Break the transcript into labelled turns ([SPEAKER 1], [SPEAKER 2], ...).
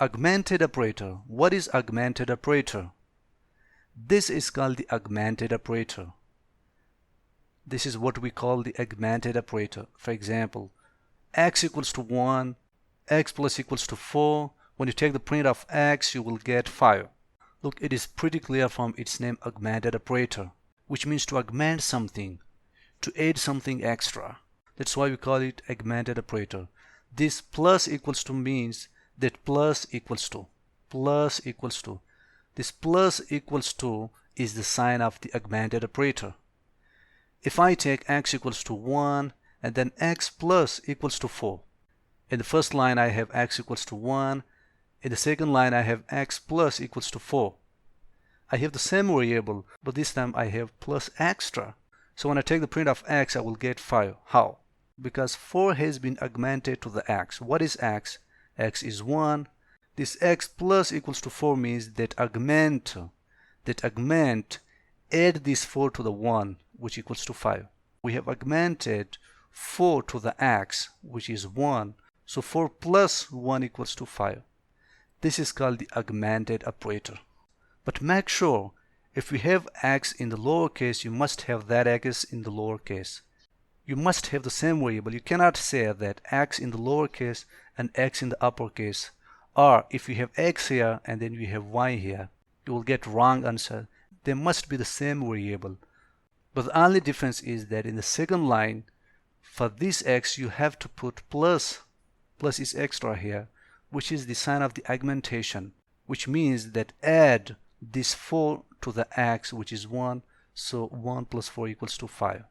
[SPEAKER 1] Augmented operator. What is augmented operator? This is called the augmented operator. This is what we call the augmented operator. For example, x equals to 1, x plus equals to 4. When you take the print of x, you will get 5. Look, it is pretty clear from its name, augmented operator, which means to augment something, to add something extra. That's why we call it augmented operator. This plus equals to means that plus equals to. This plus equals to is the sign of the augmented operator. If I take x equals to 1 and then x plus equals to 4. In the first line I have x equals to 1. In the second line I have x plus equals to 4. I have the same variable, but this time I have plus extra. So when I take the print of x, I will get 5. How? Because 4 has been augmented to the x. What is x? X is 1. This x plus equals to 4 means that augment, add this 4 to the 1, which equals to 5. We have augmented 4 to the x, which is 1. So 4 plus 1 equals to 5. This is called the augmented operator. But make sure, if we have x in the lowercase, you must have that x in the lowercase. You must have the same variable. You cannot say that x in the lowercase and x in the uppercase. Or if you have x here and then we have y here, you will get wrong answer. They must be the same variable. But the only difference is that in the second line, for this x you have to put plus. Plus is extra here, which is the sign of the augmentation, which means that add this 4 to the x, which is 1. So 1 plus 4 equals to 5.